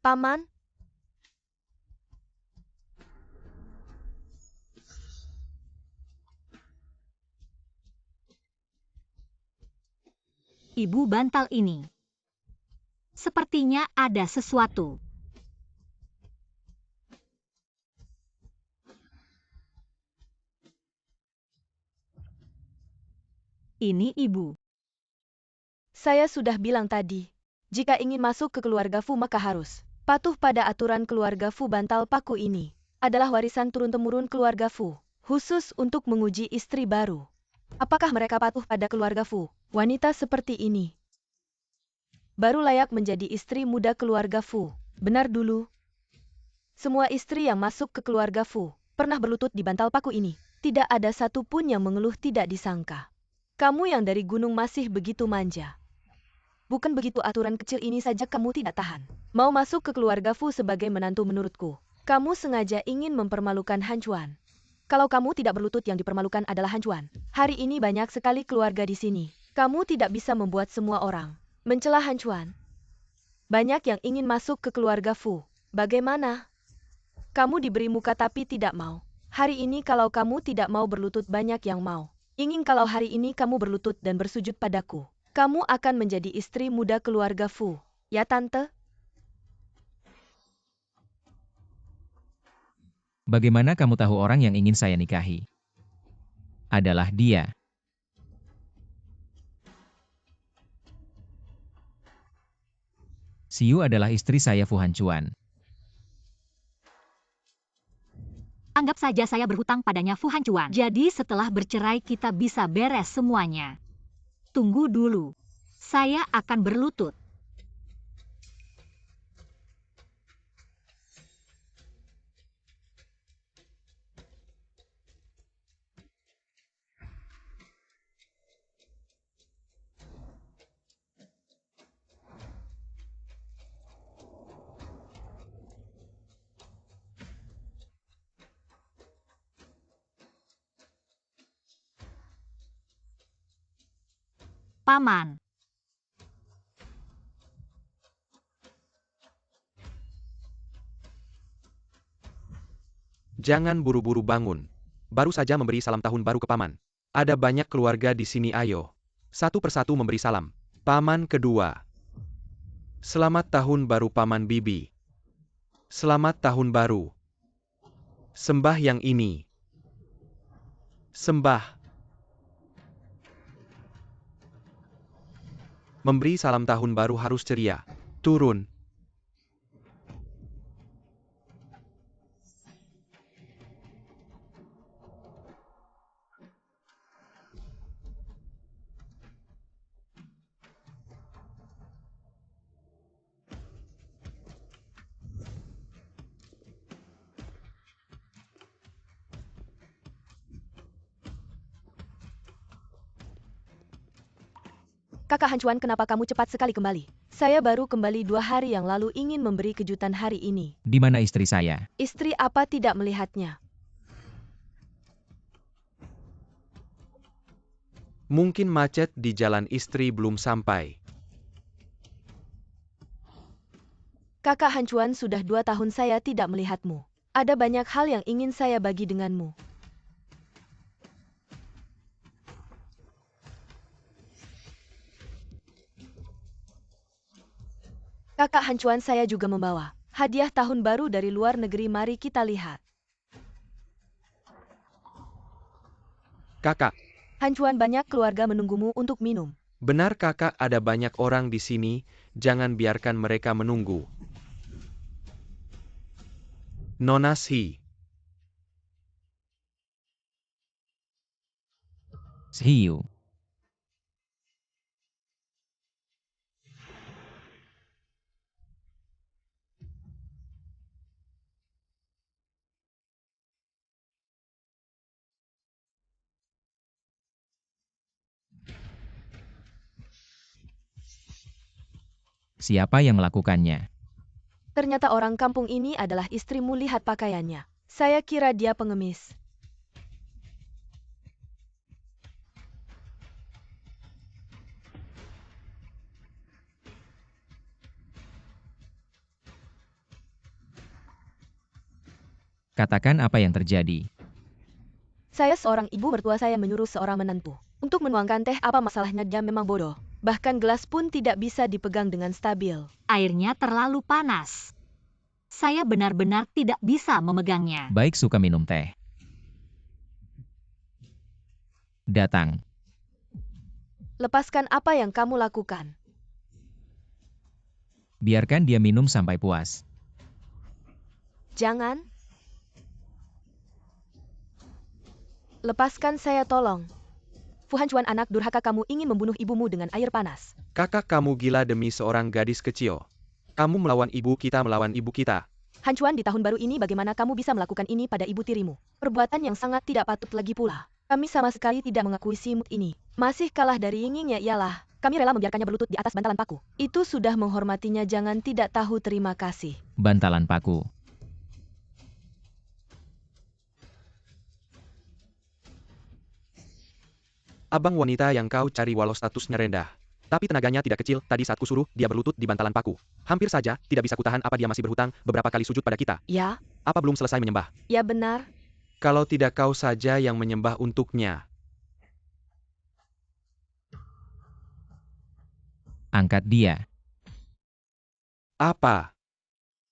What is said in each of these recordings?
Paman? Ibu bantal ini. Sepertinya ada sesuatu. Ini ibu. Saya sudah bilang tadi, jika ingin masuk ke keluarga Fu maka harus patuh pada aturan keluarga Fu. Bantal paku ini adalah warisan turun-temurun keluarga Fu, khusus untuk menguji istri baru. Apakah mereka patuh pada keluarga Fu? Wanita seperti ini baru layak menjadi istri muda keluarga Fu. Benar dulu. Semua istri yang masuk ke keluarga Fu pernah berlutut di bantal paku ini. Tidak ada satupun yang mengeluh tidak disangka. Kamu yang dari gunung masih begitu manja. Bukan begitu aturan kecil ini saja kamu tidak tahan. Mau masuk ke keluarga Fu sebagai menantu menurutku. Kamu sengaja ingin mempermalukan Han Chuan. Kalau kamu tidak berlutut yang dipermalukan adalah Han Chuan. Hari ini banyak sekali keluarga di sini. Kamu tidak bisa membuat semua orang mencela Han Chuan. Banyak yang ingin masuk ke keluarga Fu. Bagaimana? Kamu diberi muka tapi tidak mau. Hari ini kalau kamu tidak mau berlutut banyak yang mau. Ingin kalau hari ini kamu berlutut dan bersujud padaku. Kamu akan menjadi istri muda keluarga Fu. Ya tante? Bagaimana kamu tahu orang yang ingin saya nikahi adalah dia? Siu adalah istri saya Fu Hancuan. Anggap saja saya berhutang padanya Fu Hancuan. Jadi setelah bercerai kita bisa beres semuanya. Tunggu dulu. Saya akan berlutut. Paman. Jangan buru-buru bangun. Baru saja memberi salam tahun baru ke Paman. Ada banyak keluarga di sini, ayo. Satu persatu memberi salam. Paman kedua. Selamat tahun baru Paman Bibi. Selamat tahun baru. Sembah yang ini. Sembah. Memberi salam tahun baru harus ceria. Turun. Kakak Han Chuan, kenapa kamu cepat sekali kembali? Saya baru kembali 2 hari yang lalu ingin memberi kejutan hari ini. Di mana istri saya? Istri apa tidak melihatnya? Mungkin macet di jalan, istri belum sampai. Kakak Han Chuan, sudah 2 tahun saya tidak melihatmu. Ada banyak hal yang ingin saya bagi denganmu. Kakak Han Chuan, saya juga membawa hadiah tahun baru dari luar negeri, mari kita lihat. Kakak, Han Chuan, banyak keluarga menunggumu untuk minum. benar kakak, ada banyak orang di sini, jangan biarkan mereka menunggu. Nona Si. Siu. Siapa yang melakukannya? Ternyata orang kampung ini adalah istrimu, lihat pakaiannya. Saya kira dia pengemis. Katakan apa yang terjadi. Saya seorang ibu mertua saya menyuruh seorang menantu untuk menuangkan teh. Apa masalahnya? Dia memang bodoh. Bahkan gelas pun tidak bisa dipegang dengan stabil. Airnya terlalu panas. Saya benar-benar tidak bisa memegangnya. Baik, suka minum teh. Datang. Lepaskan apa yang kamu lakukan. Biarkan dia minum sampai puas. Jangan. Lepaskan saya, tolong. Fu Hancuan, anak durhaka, kamu ingin membunuh ibumu dengan air panas. Kakak kamu gila demi seorang gadis kecil. Kamu melawan ibu kita, melawan ibu kita. Hancuan, di tahun baru ini bagaimana kamu bisa melakukan ini pada ibu tirimu? Perbuatan yang sangat tidak patut lagi pula. Kami sama sekali tidak mengakui si imut ini. Masih kalah dari Yingyingnya ialah, kami rela membiarkannya berlutut di atas bantalan paku. Itu sudah menghormatinya, jangan tidak tahu terima kasih. Bantalan paku. Abang wanita yang kau cari walau statusnya rendah. Tapi tenaganya tidak kecil, tadi saat kusuruh, dia berlutut di bantalan paku. Hampir saja, tidak bisa kutahan apa dia masih berhutang, beberapa kali sujud pada kita. Ya, Apa belum selesai menyembah? ya benar. Kalau tidak kau saja yang menyembah untuknya. Angkat dia. Apa?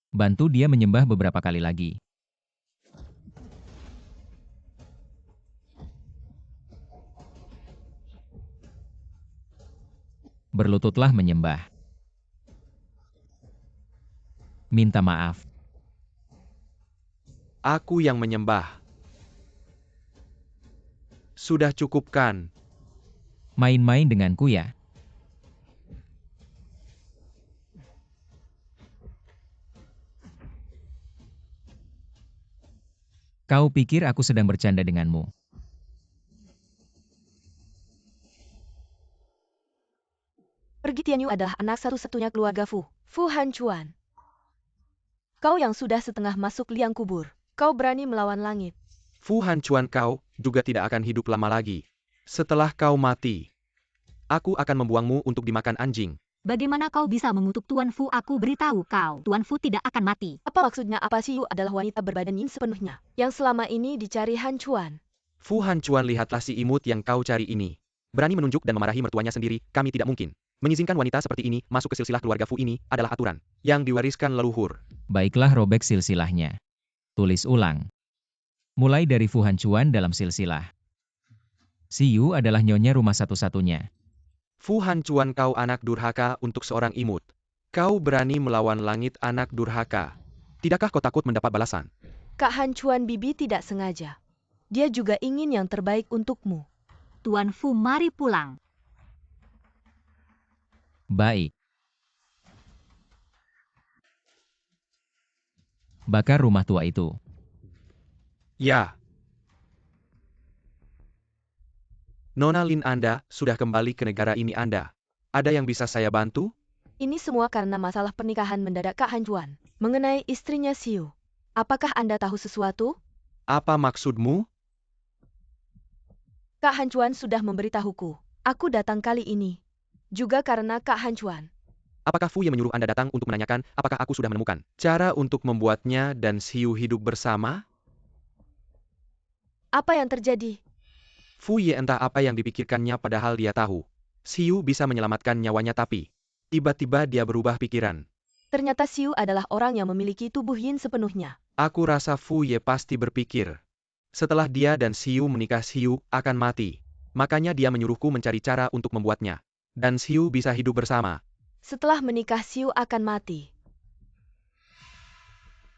Bantu dia menyembah beberapa kali lagi. Berlututlah menyembah. Minta maaf. Aku yang menyembah. Sudah cukup kan? Main-main denganku ya. Kau pikir aku sedang bercanda denganmu? Pergi. Tianyu adalah anak satu-satunya keluarga Fu Hancuan. Kau yang sudah setengah masuk liang kubur. Kau berani melawan langit. Fu Hancuan, kau juga tidak akan hidup lama lagi. Setelah kau mati, aku akan membuangmu untuk dimakan anjing. Bagaimana kau bisa mengutuk Tuan Fu? Aku beritahu kau, Tuan Fu tidak akan mati. Apa maksudnya? Apa Siu adalah wanita berbadan yin sepenuhnya, yang selama ini dicari Hancuan. Fu Hancuan, lihatlah si imut yang kau cari ini. Berani menunjuk dan memarahi mertuanya sendiri, kami tidak mungkin. Mengizinkan wanita seperti ini masuk ke silsilah keluarga Fu ini adalah aturan yang diwariskan leluhur. Baiklah, robek silsilahnya. Tulis ulang. Mulai dari Fu Hancuan dalam silsilah. Siu adalah nyonya rumah satu-satunya. Fu Hancuan, kau anak durhaka untuk seorang imut. Kau berani melawan langit, anak durhaka. Tidakkah kau takut mendapat balasan? Kak Hancuan, bibi tidak sengaja. Dia juga ingin yang terbaik untukmu. Tuan Fu, mari pulang. Baik. Bakar rumah tua itu. Ya. Nona Lin, Anda sudah kembali ke negara ini Anda. Ada yang bisa saya bantu? Ini semua karena masalah pernikahan mendadak Kak Hancuan. Mengenai istrinya Siu. Apakah Anda tahu sesuatu? Apa maksudmu? Kak Hancuan sudah memberitahuku. Aku datang kali ini. Juga karena Kak Hancuan. Apakah Fu Ye menyuruh Anda datang untuk menanyakan apakah aku sudah menemukan cara untuk membuatnya dan Siu hidup bersama? Apa yang terjadi? Fu Ye entah apa yang dipikirkannya padahal dia tahu. Siu bisa menyelamatkan nyawanya, tapi tiba-tiba dia berubah pikiran. Ternyata Siu adalah orang yang memiliki tubuh yin sepenuhnya. Aku rasa Fu Ye pasti berpikir. Setelah dia dan Siu menikah, Siu akan mati. Makanya dia menyuruhku mencari cara untuk membuatnya. Dan Siu bisa hidup bersama. Setelah menikah Siu akan mati.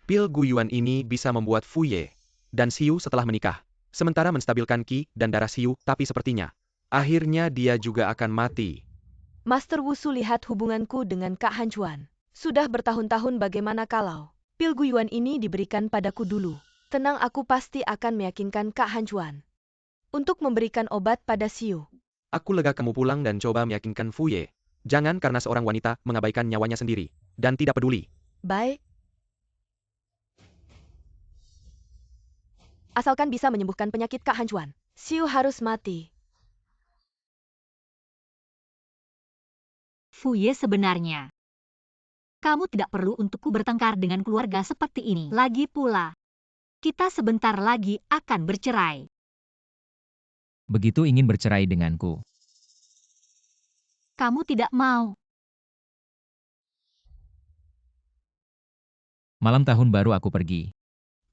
Pil Guyuan ini bisa membuat Fu Ye dan Siu setelah menikah. Sementara menstabilkan Qi dan darah Siu, tapi sepertinya akhirnya dia juga akan mati. Master Wusu, lihat hubunganku dengan Kak Hancuan. Sudah bertahun-tahun, bagaimana kalau pil Guyuan ini diberikan padaku dulu? Tenang, aku pasti akan meyakinkan Kak Hancuan untuk memberikan obat pada Siu. Aku lega kamu pulang dan coba meyakinkan Fu Ye. Jangan karena seorang wanita mengabaikan nyawanya sendiri. Dan tidak peduli. Baik. Asalkan bisa menyembuhkan penyakit Kak Hancuan, Siu harus mati. Fu Ye, sebenarnya kamu tidak perlu untukku bertengkar dengan keluarga seperti ini. Lagi pula, Kita sebentar lagi akan bercerai. Begitu ingin bercerai denganku. Kamu tidak mau. Malam tahun baru aku pergi.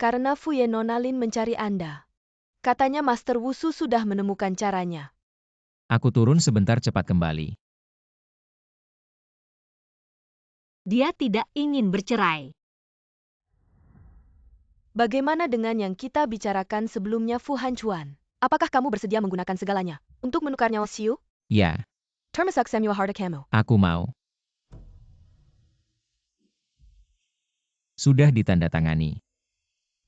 Karena Fuye Nona Lin mencari Anda. Katanya Master Wusu sudah menemukan caranya. Aku turun sebentar cepat kembali. Dia tidak ingin bercerai. Bagaimana dengan yang kita bicarakan sebelumnya, Fu Hanchuan? Apakah kamu bersedia menggunakan segalanya untuk menukarnya Xiu? Ya, Termasak Samuel Harda Kamu. aku mau. Sudah ditandatangani.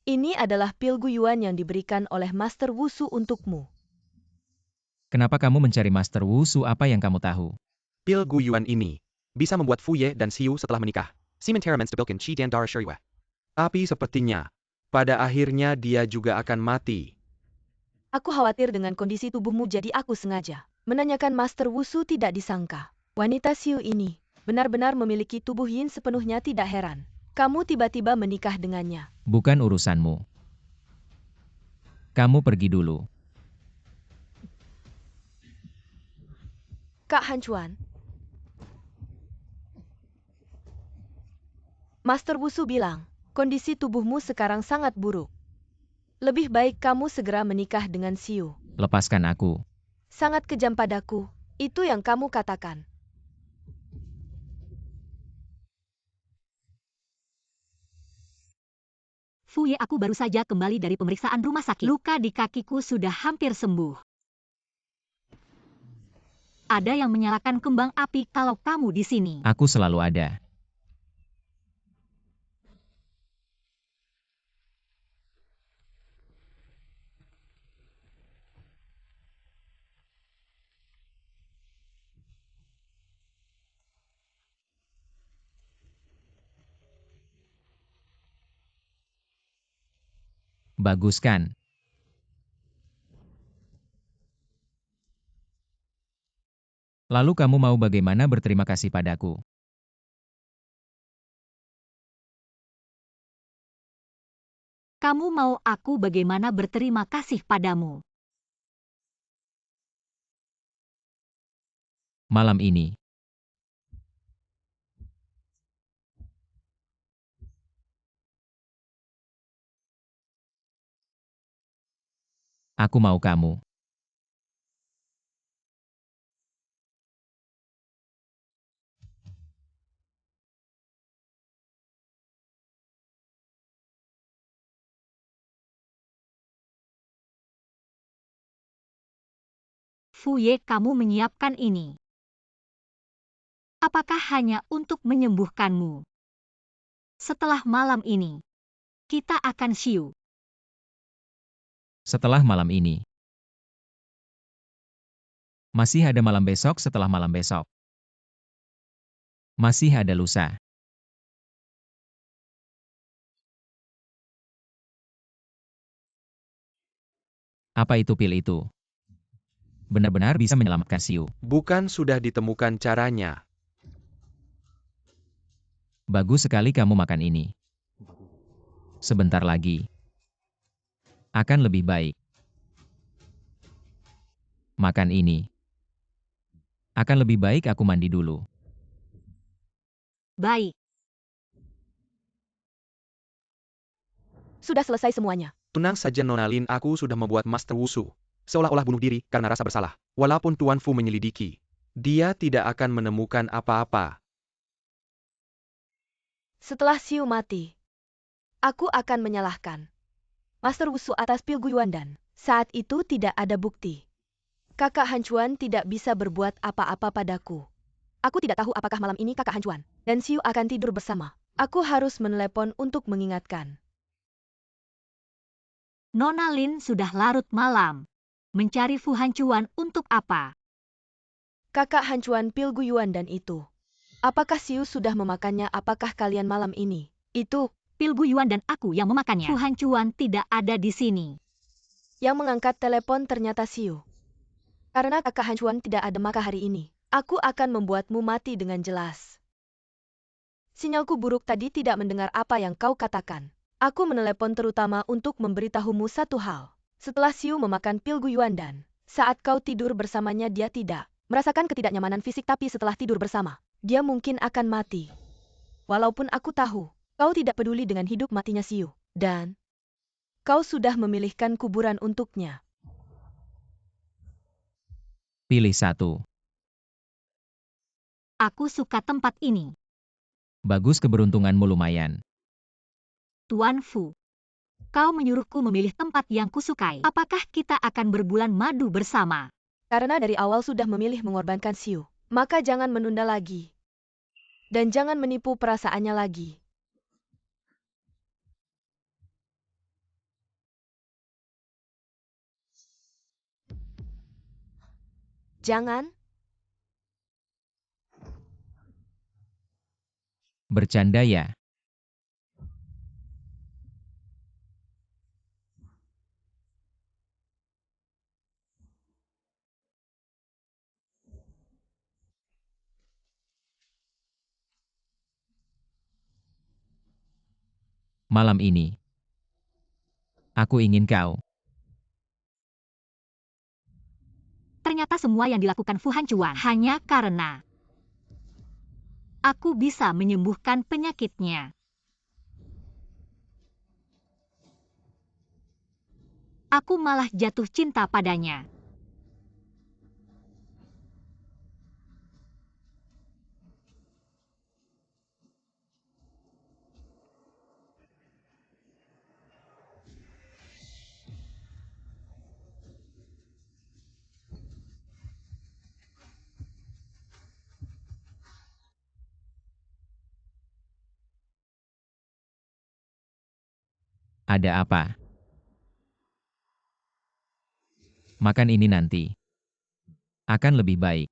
Ini adalah pil guyuan yang diberikan oleh Master Wusu untukmu. Kenapa kamu mencari Master Wusu? Apa yang kamu tahu? Pil Guyuan ini bisa membuat Fuye dan Xiu setelah menikah. Sementara menstabilkan Qi dan Dara Shuriwa. Tapi sepertinya, pada akhirnya dia juga akan mati. Aku khawatir dengan kondisi tubuhmu, jadi aku sengaja menanyakan Master Wusu. Tidak disangka, wanita Xiu ini benar-benar memiliki tubuh yin sepenuhnya. Tidak heran kamu tiba-tiba menikah dengannya. Bukan urusanmu. Kamu pergi dulu. Kak Hanchuan. Master Wusu bilang, kondisi tubuhmu sekarang sangat buruk. Lebih baik kamu segera menikah dengan Xiu. Lepaskan aku. Sangat kejam padaku, itu yang kamu katakan. Fuye, aku baru saja kembali dari pemeriksaan rumah sakit. Luka di kakiku sudah hampir sembuh. Ada yang menyalakan kembang api kalau kamu di sini. Aku selalu ada. Bagus kan? Lalu kamu mau bagaimana berterima kasih padaku? Kamu mau aku bagaimana berterima kasih padamu? Malam ini. Aku mau kamu. Fuye, kamu menyiapkan ini. Apakah hanya untuk menyembuhkanmu? Setelah malam ini, kita akan Xiu. Setelah malam ini. Masih ada malam besok setelah malam besok. Masih ada lusa. Apa itu pil itu? Benar-benar bisa menyelamatkan Xiu. Bukan sudah ditemukan caranya. Bagus sekali kamu makan ini. Sebentar lagi. Akan lebih baik. Makan ini. Akan lebih baik aku mandi dulu. Baik. Sudah selesai semuanya. Tenang saja Nona Lin, aku sudah membuat Master Wusu seolah-olah bunuh diri karena rasa bersalah. Walaupun Tuan Fu menyelidiki, dia tidak akan menemukan apa-apa. Setelah Xiu mati, aku akan menyalahkan Master Wusu atas pil guyuan dan saat itu tidak ada bukti. Kakak Hanchuan tidak bisa berbuat apa-apa padaku. Aku tidak tahu apakah malam ini Kakak Hanchuan dan Xiu akan tidur bersama. Aku harus menelepon untuk mengingatkan. Nona Lin sudah larut malam. Mencari Fu Hanchuan untuk apa? Kakak Hanchuan pil guyuan dan itu. Apakah Xiu sudah memakannya? Apakah kalian malam ini? Itu, Pil Guyuan dan aku yang memakannya. Fu Hanchuan tidak ada di sini. yang mengangkat telepon ternyata Xiu. Karena Kakak Hanchuan tidak ada maka hari ini, aku akan membuatmu mati dengan jelas. Sinyalku buruk tadi, tidak mendengar apa yang kau katakan. Aku menelepon terutama untuk memberitahumu satu hal. Setelah Xiu memakan pil Guyuan dan saat kau tidur bersamanya dia tidak merasakan ketidaknyamanan fisik, tapi setelah tidur bersama, dia mungkin akan mati. Walaupun aku tahu, kau tidak peduli dengan hidup matinya Xiu, dan kau sudah memilihkan kuburan untuknya. Pilih satu. Aku suka tempat ini. Bagus, keberuntunganmu lumayan. Tuan Fu, kau menyuruhku memilih tempat yang kusukai. Apakah kita akan berbulan madu bersama? Karena dari awal sudah memilih mengorbankan Xiu, maka jangan menunda lagi. Dan jangan menipu perasaannya lagi. Jangan. Bercanda ya? Malam ini, aku ingin kau. Ternyata semua yang dilakukan Fu Hancuan hanya karena aku bisa menyembuhkan penyakitnya. Aku malah jatuh cinta padanya. Ada apa? Makan ini nanti. Akan lebih baik.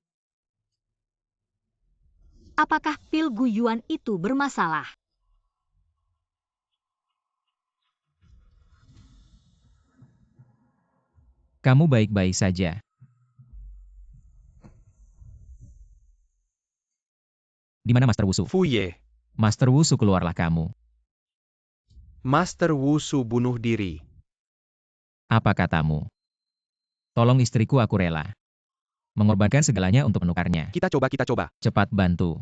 Apakah pil Guyuan itu bermasalah? Kamu baik-baik saja. Di mana Master Wusu? Fu Ye. Master Wusu, keluarlah kamu. Master Wusu bunuh diri. Apa katamu? Tolong istriku, aku rela. Mengorbankan segalanya untuk menukarnya. Kita coba. Cepat bantu.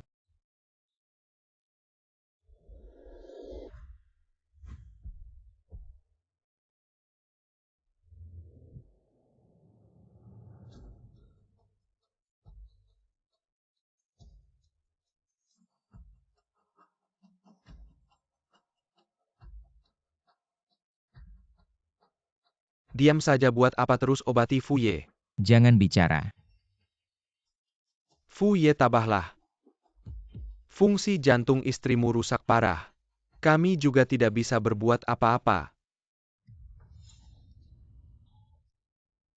Diam saja, buat apa terus obati Fu Ye? Jangan bicara. Fu Ye, tabahlah. Fungsi jantung istrimu rusak parah. Kami juga tidak bisa berbuat apa-apa.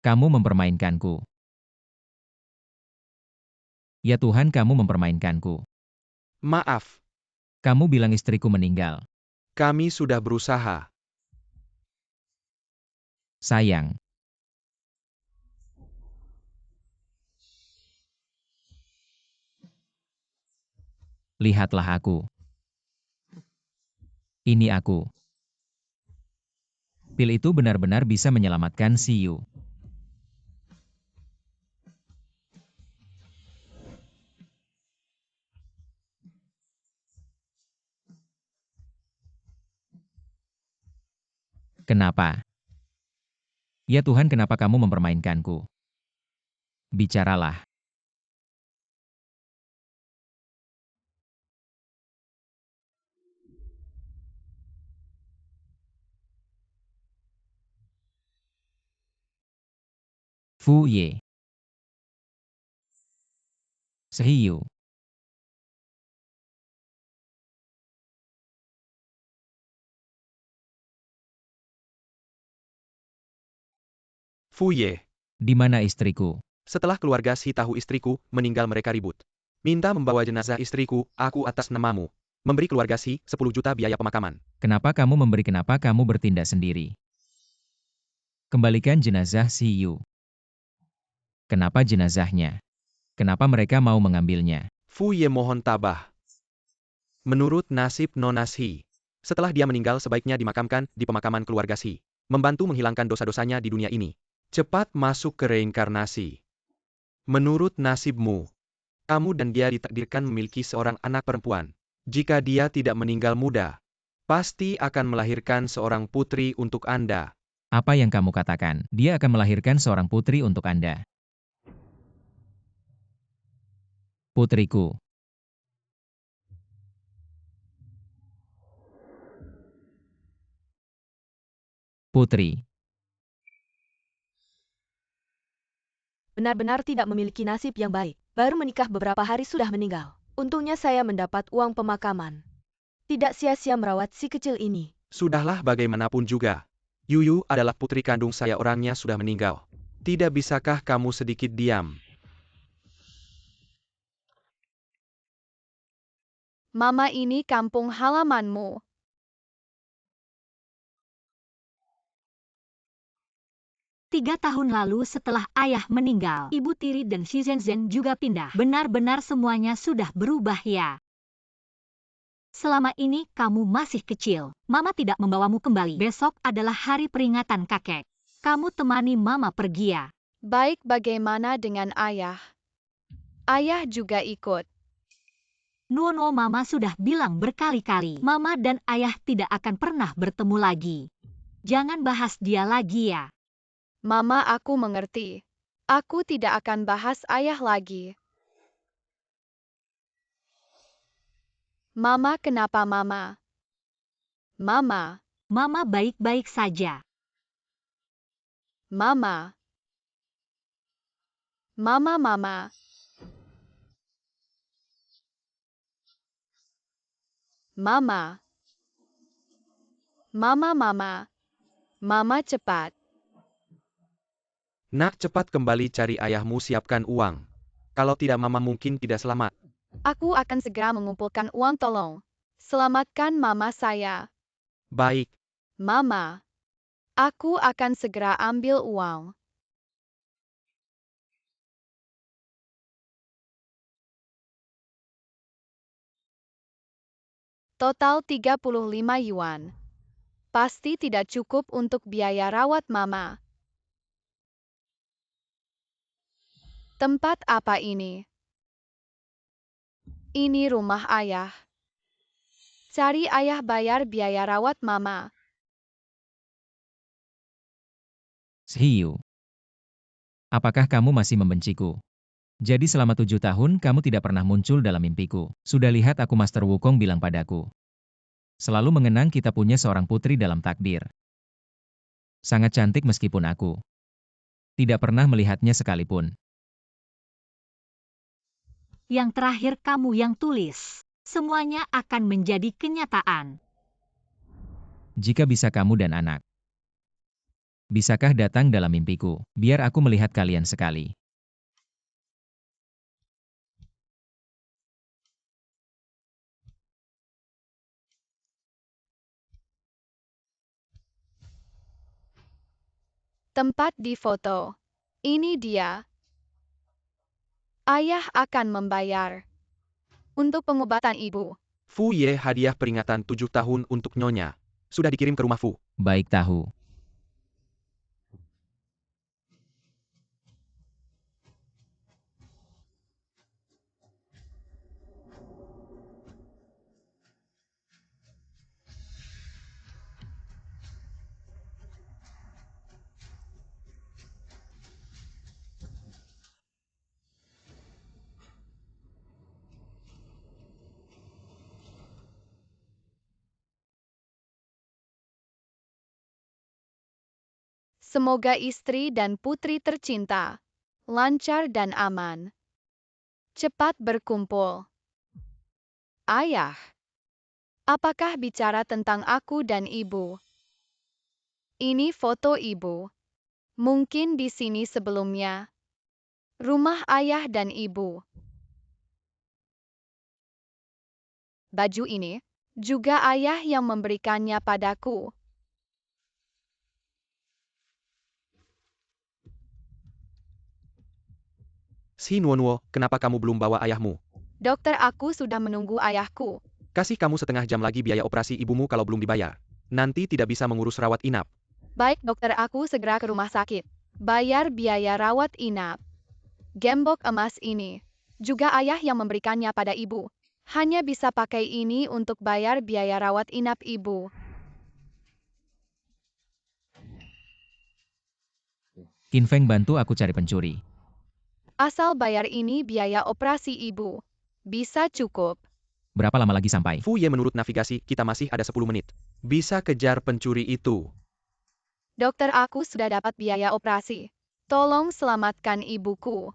Kamu mempermainkanku. Ya Tuhan, kamu mempermainkanku. Maaf, Kamu bilang istriku meninggal. kami sudah berusaha. Sayang. Lihatlah aku. Ini aku. Pil itu benar-benar bisa menyelamatkan Xiu. Kenapa? Ya Tuhan, kenapa kamu mempermainkanku? Bicaralah. Fu Ye. Xiu. Fu Ye. Di mana istriku? Setelah keluarga Si tahu istriku meninggal, mereka ribut. Minta membawa jenazah istriku, aku atas namamu. Memberi keluarga Si 10 juta biaya pemakaman. Kenapa kamu bertindak sendiri? Kembalikan jenazah Xiu. Kenapa jenazahnya? Kenapa mereka mau mengambilnya? Fu Ye, mohon tabah. Menurut nasib Nona Si, Setelah dia meninggal sebaiknya dimakamkan di pemakaman keluarga Shi. Membantu menghilangkan dosa-dosanya di dunia ini. Cepat masuk ke reinkarnasi. Menurut nasibmu, kamu dan dia ditakdirkan memiliki seorang anak perempuan. Jika dia tidak meninggal muda, pasti akan melahirkan seorang putri untuk Anda. Apa yang kamu katakan? Dia akan melahirkan seorang putri untuk Anda. Putriku. Putri. Benar-benar tidak memiliki nasib yang baik. Baru menikah beberapa hari sudah meninggal. Untungnya saya mendapat uang pemakaman. Tidak sia-sia merawat si kecil ini. Sudahlah bagaimanapun juga. Yuyu adalah putri kandung saya, orangnya sudah meninggal. Tidak bisakah kamu sedikit diam? Mama, ini kampung halamanmu. Tiga tahun lalu setelah ayah meninggal, ibu tiri dan si Zhen juga pindah. Benar-benar semuanya sudah berubah ya. Selama ini kamu masih kecil. Mama tidak membawamu kembali. Besok adalah hari peringatan kakek. Kamu temani mama pergi ya. Baik, bagaimana dengan ayah? Ayah juga ikut. No, mama sudah bilang berkali-kali. Mama dan ayah tidak akan pernah bertemu lagi. Jangan bahas dia lagi ya. Mama, aku mengerti. Aku tidak akan bahas ayah lagi. Mama, kenapa Mama? Mama, Mama baik-baik saja. Mama. Mama, Mama. Mama. Mama, Mama. Mama, cepat. Nak, cepat kembali cari ayahmu, siapkan uang. Kalau tidak mama mungkin tidak selamat. Aku akan segera mengumpulkan uang, tolong. Selamatkan mama saya. Baik. Mama. Aku akan segera ambil uang. Total 35 yuan. Pasti tidak cukup untuk biaya rawat mama. Tempat apa ini? Ini rumah ayah. Cari ayah, bayar biaya rawat mama. Hiu. Apakah kamu masih membenciku? Jadi selama 7 tahun kamu tidak pernah muncul dalam mimpiku. Sudah lihat aku Master Wukong bilang padaku. Selalu mengenang kita punya seorang putri dalam takdir. Sangat cantik meskipun aku tidak pernah melihatnya sekalipun. Yang terakhir kamu yang tulis. Semuanya akan menjadi kenyataan. Jika bisa kamu dan anak. Bisakah datang dalam mimpiku, biar aku melihat kalian sekali. Tempat di foto. Ini dia. Ayah akan membayar. Untuk pengobatan ibu. Fu Ye, hadiah peringatan 7 tahun untuk Nyonya. Sudah dikirim ke rumah Fu. Baik tahu. Semoga istri dan putri tercinta lancar dan aman. Cepat berkumpul. Ayah. Apakah bicara tentang aku dan ibu? Ini foto ibu. Mungkin di sini sebelumnya. Rumah ayah dan ibu. Baju ini juga ayah yang memberikannya padaku. Si Nuonuo, kenapa kamu belum bawa ayahmu? Dokter, aku sudah menunggu ayahku. Kasih kamu setengah jam lagi biaya operasi ibumu kalau belum dibayar. Nanti tidak bisa mengurus rawat inap. Baik dokter, aku segera ke rumah sakit. Bayar biaya rawat inap. Gembok emas ini. Juga ayah yang memberikannya pada ibu. Hanya bisa pakai ini untuk bayar biaya rawat inap ibu. Qin Feng bantu aku cari pencuri. Asal bayar ini biaya operasi ibu. Bisa cukup. Berapa lama lagi sampai? Fu Ye, menurut navigasi, kita masih ada 10 menit. Bisa kejar pencuri itu. Dokter, aku sudah dapat biaya operasi. Tolong selamatkan ibuku.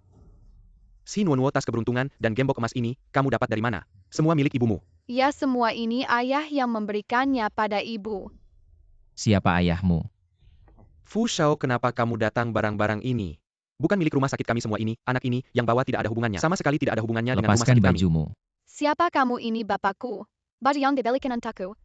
Si Nuonuo, tas keberuntungan dan gembok emas ini, kamu dapat dari mana? Semua milik ibumu. Ya, semua ini ayah yang memberikannya pada ibu. Siapa ayahmu? Fu Shao, kenapa kamu datang barang-barang ini? Bukan milik rumah sakit kami semua ini, anak ini, yang bawa tidak ada hubungannya. Sama sekali tidak ada hubungannya dengan rumah Lepaskan sakit kami. bajumu. Siapa kamu ini, bapakku? Baju yang dibelikan untukku.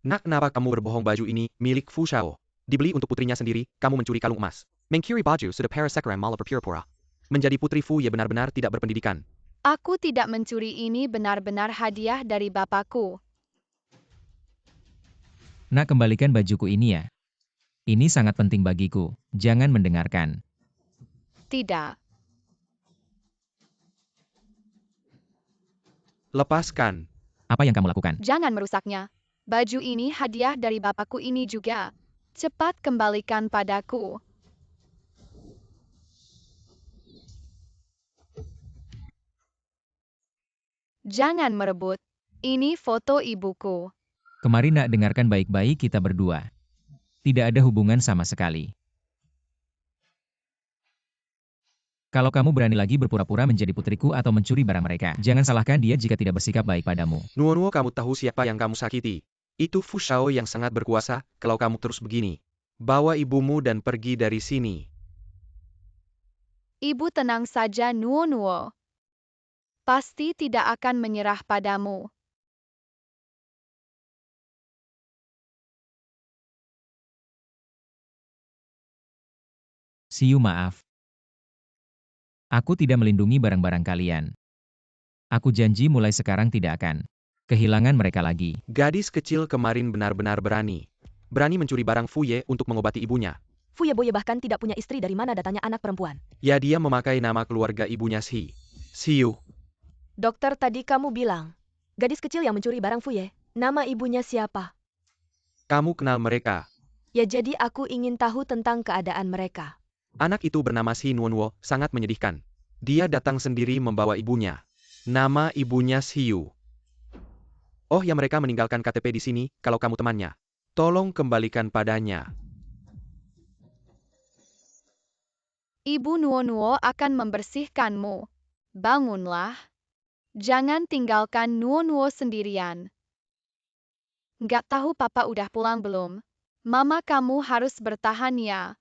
Nak, kenapa kamu berbohong? Baju ini milik Fu Shao. Dibeli untuk putrinya sendiri, kamu mencuri kalung emas. Mengcuri baju sudah para sekarang malah berpura-pura. Menjadi putri Fu Ye benar-benar tidak berpendidikan. Aku tidak mencuri, ini benar-benar hadiah dari bapakku. Nak, kembalikan bajuku ini ya. Ini sangat penting bagiku. Jangan mendengarkan. Tidak. Lepaskan. Apa yang kamu lakukan? Jangan merusaknya. Baju ini hadiah dari bapakku ini juga. Cepat kembalikan padaku. Jangan merebut. Ini foto ibuku. Kemarin nak, dengarkan baik-baik, kita berdua. Tidak ada hubungan sama sekali. Kalau kamu berani lagi berpura-pura menjadi putriku atau mencuri barang mereka, jangan salahkan dia jika tidak bersikap baik padamu. Nuonuo, kamu tahu siapa yang kamu sakiti? Itu Fu Shao yang sangat berkuasa. Kalau kamu terus begini, bawa ibumu dan pergi dari sini. Ibu tenang saja, Nuonuo. Pasti tidak akan menyerah padamu. Siu, maaf. Aku tidak melindungi barang-barang kalian. Aku janji mulai sekarang tidak akan kehilangan mereka lagi. Gadis kecil kemarin benar-benar berani. Berani mencuri barang Fu Ye untuk mengobati ibunya. Fu Ye bahkan tidak punya istri, dari mana datangnya anak perempuan. Ya, dia memakai nama keluarga ibunya Siu. Dokter, tadi kamu bilang, gadis kecil yang mencuri barang Fu Ye, nama ibunya siapa? Kamu kenal mereka? Ya, jadi aku ingin tahu tentang keadaan mereka. Anak itu bernama Si Nuonuo, sangat menyedihkan. Dia datang sendiri membawa ibunya. Nama ibunya Siu. Oh ya, mereka meninggalkan KTP di sini, kalau kamu temannya. Tolong kembalikan padanya. Ibu Nuonuo akan membersihkanmu. Bangunlah. Jangan tinggalkan Nuonuo sendirian. Nggak tahu papa udah pulang belum? Mama, kamu harus bertahan ya.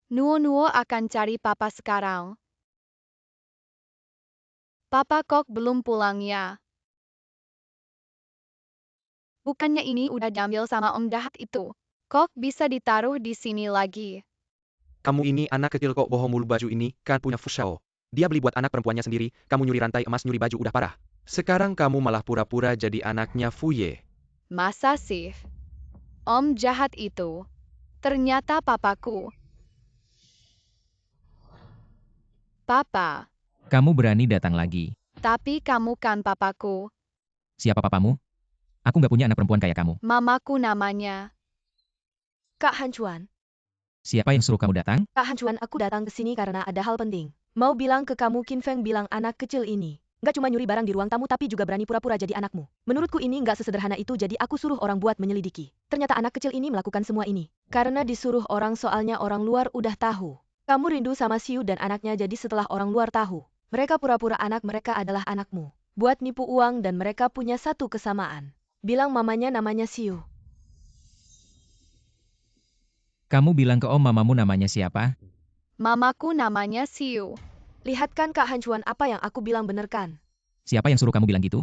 Nuonuo akan cari papa sekarang. Papa kok belum pulang ya? Bukannya ini udah diambil sama om jahat itu? Kok bisa ditaruh di sini lagi? Kamu ini anak kecil kok bohong mulu. Baju ini kan punya Fu Shao. Dia beli buat anak perempuannya sendiri. Kamu nyuri rantai emas, nyuri baju, udah parah. Sekarang kamu malah pura-pura jadi anaknya Fu Ye. Masa sih? Om jahat itu. Ternyata papaku. Papa. Kamu berani datang lagi. Tapi kamu kan papaku. Siapa papamu? Aku nggak punya anak perempuan kayak kamu. Mamaku namanya. Kak Han Chuan. Siapa yang suruh kamu datang? Kak Han Chuan, aku datang ke sini karena ada hal penting. Mau bilang ke kamu, Qin Feng bilang anak kecil ini nggak cuma nyuri barang di ruang tamu tapi juga berani pura-pura jadi anakmu. Menurutku ini nggak sesederhana itu, jadi aku suruh orang buat menyelidiki. Ternyata anak kecil ini melakukan semua ini karena disuruh orang, soalnya orang luar udah tahu kamu rindu sama Siu dan anaknya, jadi setelah orang luar tahu, mereka pura-pura anak mereka adalah anakmu. Buat nipu uang, dan mereka punya satu kesamaan. Bilang mamanya namanya Siu. Kamu bilang ke om mamamu namanya siapa? Mamaku namanya Siu. Lihat kan Kak Han Chuan, apa yang aku bilang bener kan? Siapa yang suruh kamu bilang gitu?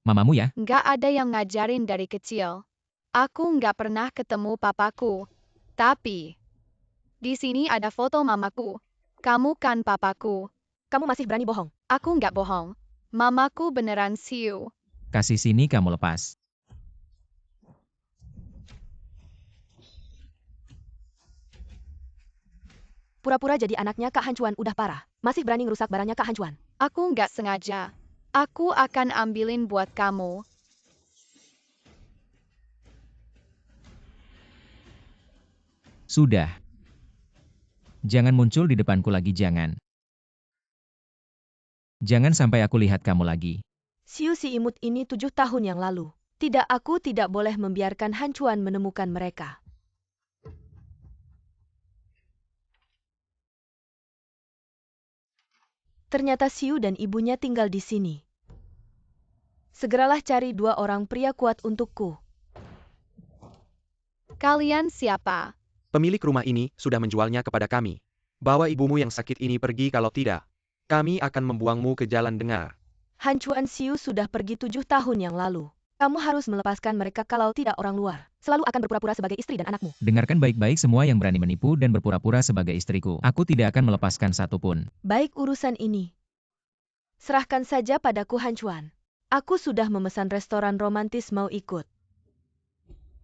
Mamamu ya? Nggak ada yang ngajarin dari kecil. Aku nggak pernah ketemu papaku. Tapi di sini ada foto mamaku. Kamu kan papaku. Kamu masih berani bohong? Aku nggak bohong. Mamaku beneran Siu. Kasih sini kamu lepas. Pura-pura jadi anaknya Kak Han Chuan udah parah. Masih berani ngerusak barangnya Kak Han Chuan. Aku nggak sengaja. Aku akan ambilin buat kamu. Sudah. Jangan muncul di depanku lagi, jangan. Jangan sampai aku lihat kamu lagi. Siu si imut ini 7 tahun yang lalu. Tidak, aku tidak boleh membiarkan Han Chuan menemukan mereka. Ternyata Siu dan ibunya tinggal di sini. Segeralah cari 2 orang pria kuat untukku. Kalian siapa? Pemilik rumah ini sudah menjualnya kepada kami. Bawa ibumu yang sakit ini pergi, kalau tidak, kami akan membuangmu ke jalan dengar. Han Chuan Siu sudah pergi 7 tahun yang lalu. Kamu harus melepaskan mereka, kalau tidak orang luar selalu akan berpura-pura sebagai istri dan anakmu. Dengarkan baik-baik semua yang berani menipu dan berpura-pura sebagai istriku. Aku tidak akan melepaskan satupun. Baik, urusan ini serahkan saja padaku, Han Chuan. Aku sudah memesan restoran romantis, mau ikut.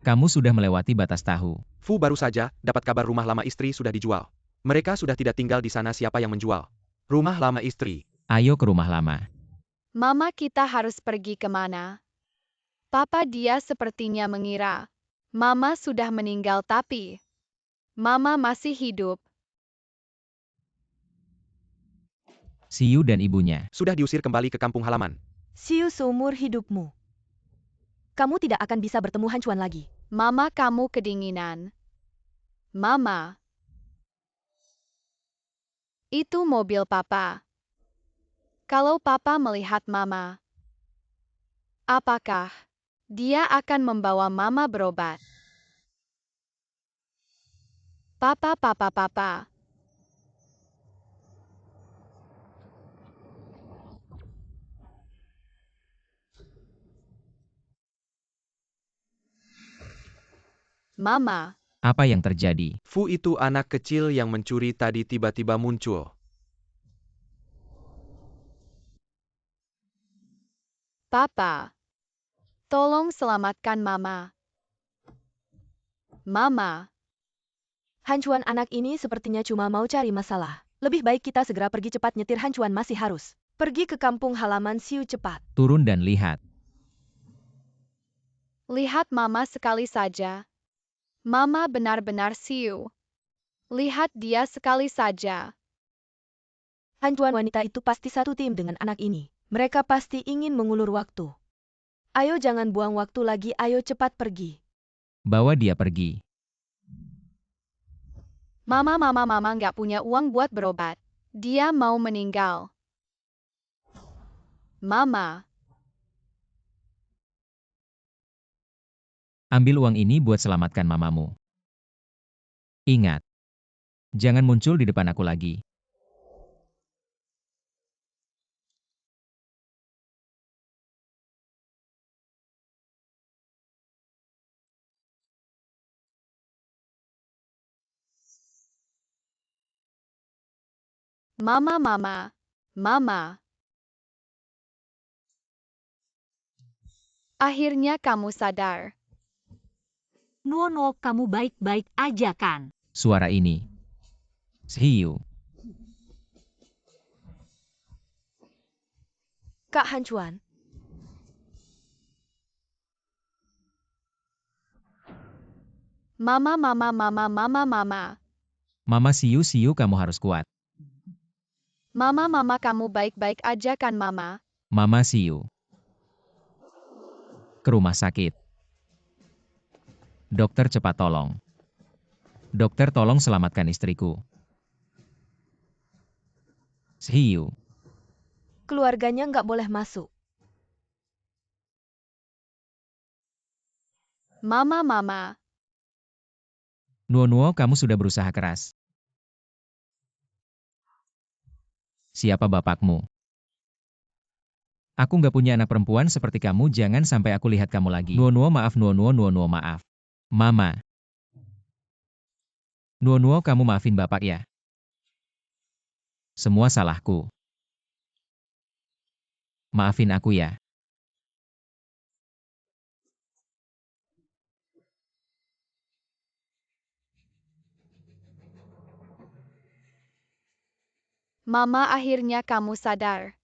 Kamu sudah melewati batas tahu. Fu baru saja dapat kabar rumah lama istri sudah dijual. Mereka sudah tidak tinggal di sana. Siapa yang menjual rumah lama istri? Ayo ke rumah lama. Mama, kita harus pergi kemana? Papa, dia sepertinya mengira Mama sudah meninggal, tapi Mama masih hidup. Siu dan ibunya. Sudah diusir kembali ke kampung halaman. Siu seumur hidupmu. Kamu tidak akan bisa bertemu Han Chuan lagi. Mama, kamu kedinginan. Mama. Itu mobil Papa. Kalau Papa melihat Mama, apakah dia akan membawa Mama berobat? Papa, Papa, Papa. Mama. Apa yang terjadi? Fu itu anak kecil yang mencuri tadi tiba-tiba muncul. Papa. Tolong selamatkan Mama. Mama. Han Chuan anak ini sepertinya cuma mau cari masalah. Lebih baik kita segera pergi cepat, nyetir Han Chuan masih harus pergi ke kampung halaman Siu cepat. Turun dan lihat. Lihat Mama sekali saja. Mama benar-benar Siu. Lihat dia sekali saja. Han Chuan wanita itu pasti satu tim dengan anak ini. Mereka pasti ingin mengulur waktu. Ayo jangan buang waktu lagi, ayo cepat pergi. Bawa dia pergi. Mama nggak punya uang buat berobat. Dia mau meninggal. Mama. Ambil uang ini buat selamatkan mamamu. Ingat. Jangan muncul di depan aku lagi. Mama. Akhirnya kamu sadar. Nuo, kamu baik-baik aja kan? Suara ini. Siu. Kak Han Chuan. Mama. Mama Siu, kamu harus kuat. Mama, kamu baik-baik aja kan, Mama? Mama Siu. Ke rumah sakit. Dokter, cepat tolong. Dokter, tolong selamatkan istriku. Siu. Keluarganya nggak boleh masuk. Mama. Nuo, kamu sudah berusaha keras. Siapa bapakmu? Aku nggak punya anak perempuan seperti kamu, jangan sampai aku lihat kamu lagi. Nuo, maaf. Nuo, maaf. Mama. Nuo, kamu maafin bapak ya. Semua salahku. Maafin aku ya. Mama, akhirnya kamu sadar.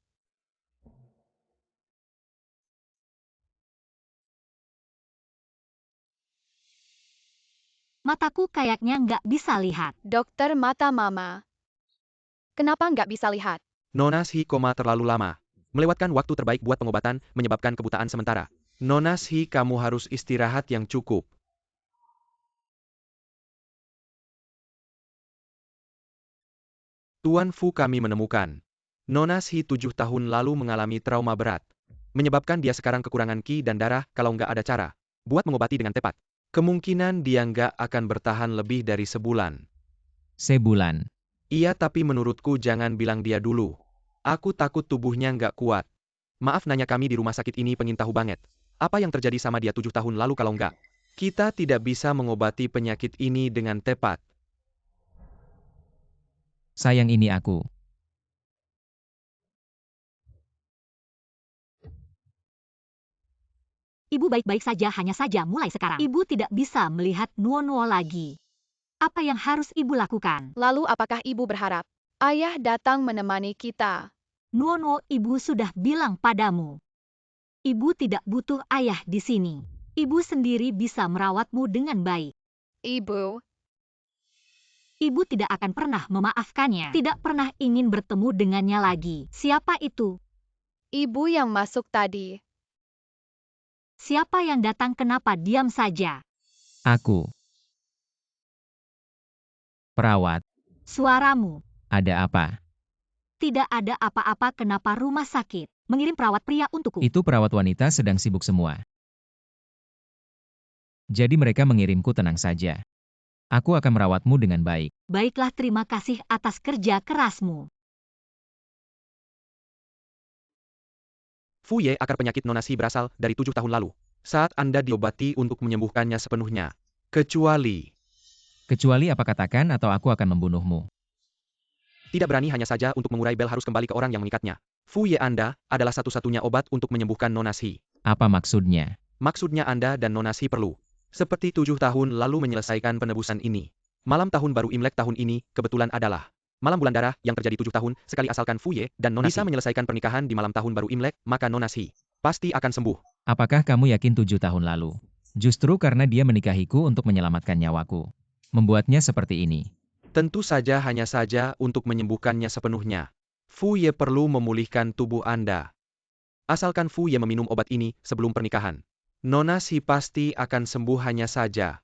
Mataku kayaknya nggak bisa lihat. Dokter mata Mama. Kenapa nggak bisa lihat? Nona Shi koma terlalu lama. Melewatkan waktu terbaik buat pengobatan, menyebabkan kebutaan sementara. Nona Shi, kamu harus istirahat yang cukup. Tuan Fu, kami menemukan. Nona Shi 7 tahun lalu mengalami trauma berat. Menyebabkan dia sekarang kekurangan ki dan darah kalau nggak ada cara. Buat mengobati dengan tepat. Kemungkinan dia nggak akan bertahan lebih dari sebulan. Sebulan. Iya, tapi menurutku jangan bilang dia dulu. Aku takut tubuhnya nggak kuat. Maaf nanya, kami di rumah sakit ini pengen tahu banget. Apa yang terjadi sama dia 7 tahun lalu kalau nggak? Kita tidak bisa mengobati penyakit ini dengan tepat. Sayang, ini aku. Ibu baik-baik saja, hanya saja mulai sekarang. Ibu tidak bisa melihat Nuo-Nuo lagi. Apa yang harus ibu lakukan? Lalu apakah ibu berharap ayah datang menemani kita? Nuo-Nuo, ibu sudah bilang padamu. Ibu tidak butuh ayah di sini. Ibu sendiri bisa merawatmu dengan baik. Ibu, Ibu tidak akan pernah memaafkannya. Tidak pernah ingin bertemu dengannya lagi. Siapa itu? ibu yang masuk tadi. Siapa yang datang? Kenapa diam saja? Aku. Perawat. Suaramu. Ada apa? Tidak ada apa-apa. Kenapa rumah sakit mengirim perawat pria untukku? Itu perawat wanita sedang sibuk semua. Jadi mereka mengirimku, tenang saja. Aku akan merawatmu dengan baik. Baiklah, terima kasih atas kerja kerasmu. Fu Ye, akar penyakit Nona Shi berasal dari 7 tahun lalu. Saat Anda diobati untuk menyembuhkannya sepenuhnya. Kecuali apa katakan atau aku akan membunuhmu. Tidak berani, hanya saja untuk mengurai bel harus kembali ke orang yang mengikatnya. Fu Ye, Anda adalah satu-satunya obat untuk menyembuhkan Nona Shi. Apa maksudnya? Maksudnya Anda dan Nona Shi perlu. Seperti 7 tahun lalu menyelesaikan penebusan ini. Malam tahun baru Imlek tahun ini, kebetulan adalah malam bulan darah yang terjadi 7 tahun, sekali asalkan Fu Ye dan Nona bisa menyelesaikan pernikahan di malam tahun baru Imlek, maka Nona Shi pasti akan sembuh. Apakah kamu yakin 7 tahun lalu? Justru karena dia menikahiku untuk menyelamatkan nyawaku. Membuatnya seperti ini. Tentu saja, hanya saja untuk menyembuhkannya sepenuhnya. Fu Ye perlu memulihkan tubuh Anda. Asalkan Fu Ye meminum obat ini sebelum pernikahan. Nona Shi pasti akan sembuh, hanya saja.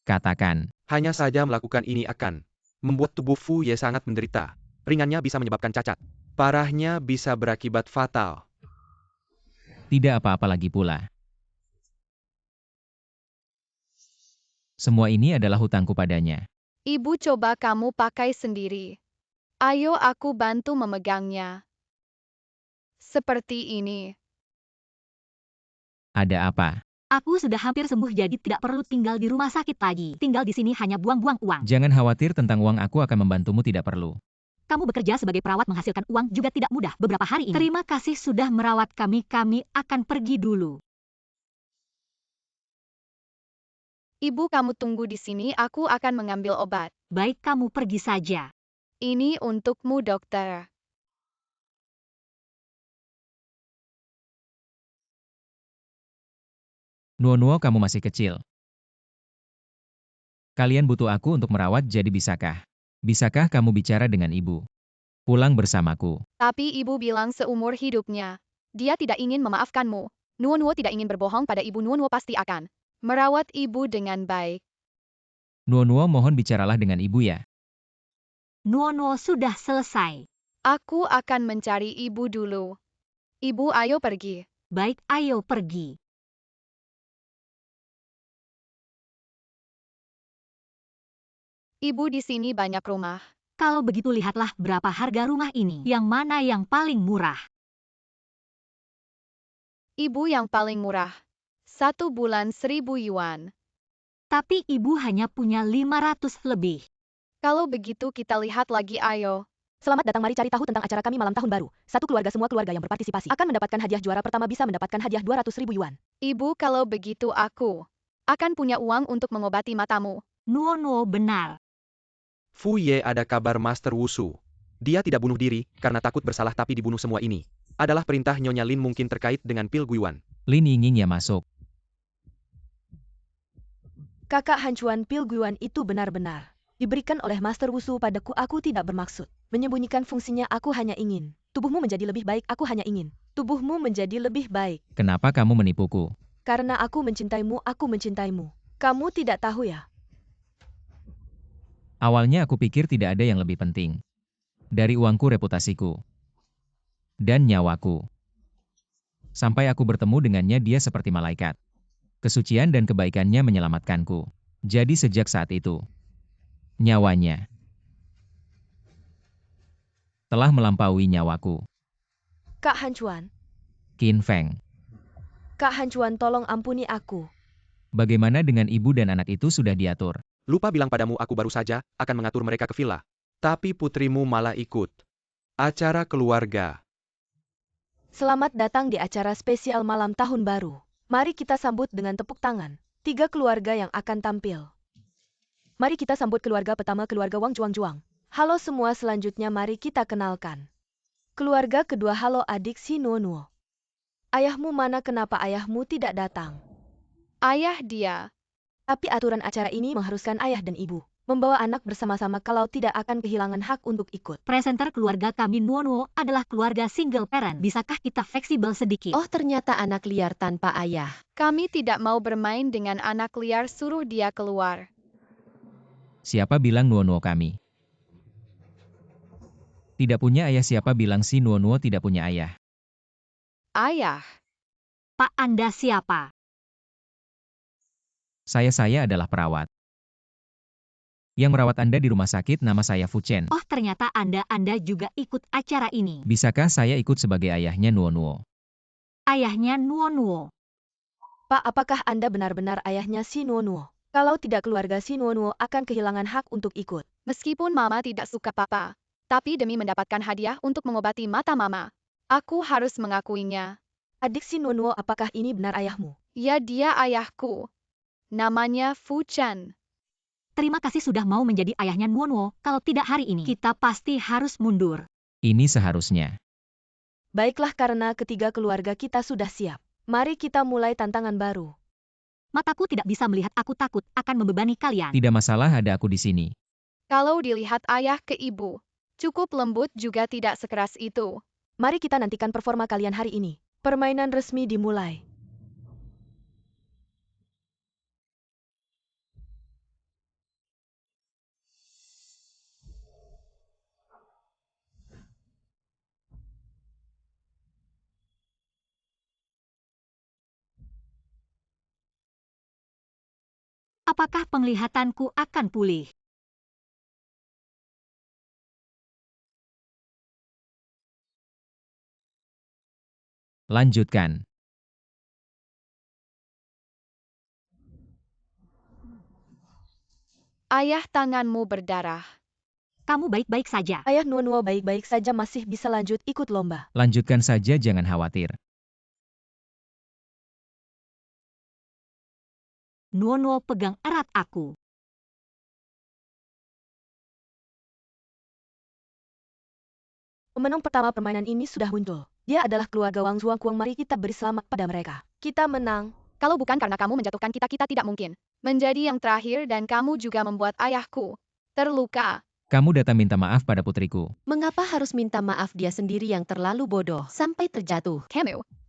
Katakan. Hanya saja melakukan ini akan membuat tubuh Fu Ye sangat menderita. Ringannya bisa menyebabkan cacat. Parahnya bisa berakibat fatal. Tidak apa-apa lagi pula. Semua ini adalah hutangku padanya. Ibu, coba kamu pakai sendiri. Ayo aku bantu memegangnya. Seperti ini. Ada apa? Aku sudah hampir sembuh, jadi tidak perlu tinggal di rumah sakit lagi. Tinggal di sini hanya buang-buang uang. Jangan khawatir tentang uang, aku akan membantumu, tidak perlu. Kamu bekerja sebagai perawat, menghasilkan uang juga tidak mudah beberapa hari ini. Terima kasih sudah merawat kami. Kami akan pergi dulu. Ibu, kamu tunggu di sini, aku akan mengambil obat. Baik, kamu pergi saja. Ini untukmu, dokter. Nuo-Nuo, kamu masih kecil. Kalian butuh aku untuk merawat, jadi bisakah kamu bicara dengan ibu? Pulang bersamaku. Tapi ibu bilang seumur hidupnya. Dia tidak ingin memaafkanmu. Nuo-Nuo tidak ingin berbohong pada ibu. Nuo-Nuo pasti akan merawat ibu dengan baik. Nuo-Nuo, mohon bicaralah dengan ibu ya. Nuo-Nuo sudah selesai. Aku akan mencari ibu dulu. Ibu, ayo pergi. Baik, ayo pergi. Ibu, di sini banyak rumah. Kalau begitu lihatlah berapa harga rumah ini. Yang mana yang paling murah? Ibu, yang paling murah. 1 bulan 1.000 yuan. Tapi ibu hanya punya 500 lebih. Kalau begitu kita lihat lagi, ayo. Selamat datang, mari cari tahu tentang acara kami malam tahun baru. Satu keluarga, semua keluarga yang berpartisipasi akan mendapatkan hadiah. Juara pertama bisa mendapatkan hadiah 200.000 yuan. Ibu, kalau begitu aku akan punya uang untuk mengobati matamu. Nuo-Nuo benar. Fu Ye, ada kabar Master Wushu. Dia tidak bunuh diri, karena takut bersalah tapi dibunuh. Semua ini adalah perintah Nyonya Lin, mungkin terkait dengan Pil Guiwan. Lin Yingying ya masuk. Kakak Hancuan Pil Guiwan itu benar-benar diberikan oleh Master Wusu padaku. Aku tidak bermaksud menyembunyikan fungsinya. Aku hanya ingin tubuhmu menjadi lebih baik. Aku hanya ingin tubuhmu menjadi lebih baik. Kenapa kamu menipuku? Karena aku mencintaimu. Aku mencintaimu. Kamu tidak tahu ya? Awalnya aku pikir tidak ada yang lebih penting dari uangku, reputasiku, dan nyawaku. Sampai aku bertemu dengannya, dia seperti malaikat. Kesucian dan kebaikannya menyelamatkanku. Jadi sejak saat itu, nyawanya telah melampaui nyawaku. Kak Hancuan. Qin Feng, Kak Hancuan, tolong ampuni aku. bagaimana dengan ibu dan anak itu? Sudah diatur. Lupa bilang padamu, aku baru saja akan mengatur mereka ke villa. Tapi putrimu malah ikut acara keluarga. Selamat datang di acara spesial malam tahun baru. Mari kita sambut dengan tepuk tangan 3 keluarga yang akan tampil. Mari kita sambut keluarga pertama, keluarga Wang Juang. Halo semua, selanjutnya mari kita kenalkan keluarga kedua. Halo adik si Nuo. Ayahmu mana? Kenapa ayahmu tidak datang? Ayah dia. Tapi aturan acara ini mengharuskan ayah dan ibu membawa anak bersama-sama, kalau tidak akan kehilangan hak untuk ikut. Presenter keluarga kami Nuo adalah keluarga single parent. Bisakah kita fleksibel sedikit? Oh, ternyata anak liar tanpa ayah. Kami tidak mau bermain dengan anak liar, suruh dia keluar. Siapa bilang Nuo kami tidak punya ayah? Siapa bilang si Nuo tidak punya ayah? Ayah. Pak, Anda siapa? Saya adalah perawat yang merawat Anda di rumah sakit. Nama saya Fu Chen. Oh, ternyata Anda juga ikut acara ini. Bisakah saya ikut sebagai ayahnya Nuo? Ayahnya Nuo. Pak, apakah Anda benar-benar ayahnya si Nuo? Kalau tidak, keluarga si Nuo akan kehilangan hak untuk ikut. Meskipun Mama tidak suka Papa, tapi demi mendapatkan hadiah untuk mengobati mata Mama, aku harus mengakuinya. Adik si Nuo, apakah ini benar ayahmu? Ya, dia ayahku. Namanya Fu Chen. Terima kasih sudah mau menjadi ayahnya Nuo. Kalau tidak hari ini, kita pasti harus mundur. Ini seharusnya. Baiklah, karena ketiga keluarga kita sudah siap. Mari kita mulai tantangan baru. Mataku tidak bisa melihat, aku takut akan membebani kalian. Tidak masalah, ada aku di sini. Kalau dilihat ayah ke ibu, cukup lembut juga tidak sekeras itu. Mari kita nantikan performa kalian hari ini. Permainan resmi dimulai. Apakah penglihatanku akan pulih? Lanjutkan. Ayah, tanganmu berdarah. Kamu baik-baik saja. Ayah Nuo baik-baik saja, masih bisa lanjut ikut lomba. Lanjutkan saja, jangan khawatir. Nuo pegang erat aku. Pemenang pertama permainan ini sudah muncul. Dia adalah keluarga Wang Zuang. Mari kita beri selamat pada mereka. Kita menang. Kalau bukan karena kamu menjatuhkan kita, kita tidak mungkin menjadi yang terakhir, dan kamu juga membuat ayahku terluka. Kamu datang minta maaf pada putriku. Mengapa harus minta maaf? Dia sendiri yang terlalu bodoh sampai terjatuh.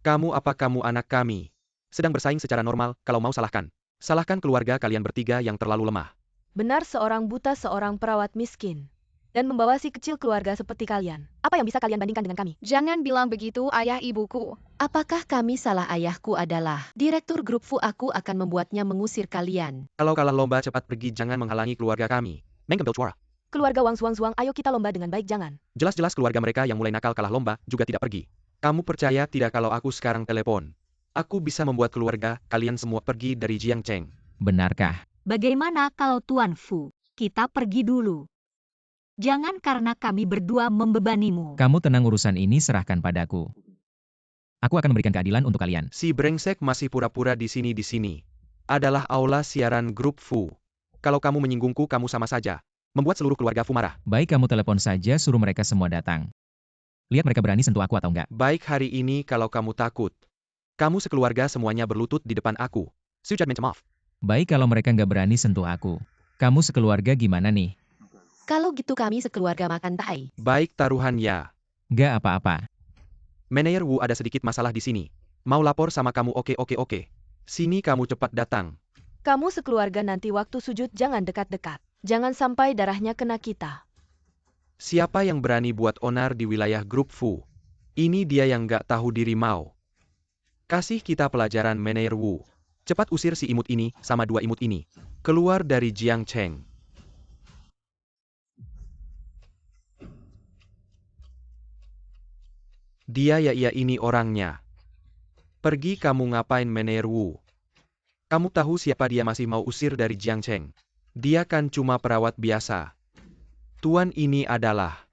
Kamu, Apa kamu anak kami sedang bersaing secara normal? Kalau mau salahkan keluarga kalian bertiga yang terlalu lemah. Benar, seorang buta, seorang perawat miskin, dan membawa si kecil keluarga seperti kalian. Apa yang bisa kalian bandingkan dengan kami? jangan bilang begitu, ayah ibuku. Apakah kami salah? Ayahku adalah direktur grup Fu. Aku akan membuatnya mengusir kalian. Kalau kalah lomba, cepat pergi, jangan menghalangi keluarga kami. Suara. Keluarga Wang Zuang, ayo kita lomba dengan baik, jangan. Jelas-jelas keluarga mereka yang mulai nakal kalah lomba juga tidak pergi. Kamu percaya tidak kalau aku sekarang telepon? Aku bisa membuat keluarga kalian semua pergi dari Jiangcheng. Benarkah? Bagaimana kalau Tuan Fu? Kita pergi dulu. Jangan karena kami berdua membebanimu. Kamu tenang, urusan ini serahkan padaku. Aku akan memberikan keadilan untuk kalian. Si brengsek masih pura-pura di sini. Adalah aula siaran grup Fu. Kalau kamu menyinggungku, kamu sama saja membuat seluruh keluarga Fu marah. Baik, kamu telepon saja suruh mereka semua datang. Lihat mereka berani sentuh aku atau enggak. Baik, hari ini kalau kamu takut. Kamu sekeluarga semuanya berlutut di depan aku. Sujud minta maaf. Baik, kalau mereka nggak berani sentuh aku. Kamu sekeluarga gimana nih? Kalau gitu kami sekeluarga makan tai. Baik, taruhan ya. Nggak apa-apa. Manajer Wu, ada sedikit masalah di sini. Mau lapor sama kamu. Oke. Sini kamu cepat datang. Kamu sekeluarga nanti waktu sujud jangan dekat-dekat. Jangan sampai darahnya kena kita. Siapa yang berani buat onar di wilayah grup Fu? Ini dia yang nggak tahu diri mau. Kasih kita pelajaran, Manajer Wu. Cepat usir si imut ini sama dua imut ini. Keluar dari Jiangcheng. Dia ya ini orangnya. Pergi kamu ngapain, Manajer Wu? Kamu tahu siapa dia masih mau usir dari Jiangcheng? Dia kan cuma perawat biasa. Tuan ini adalah...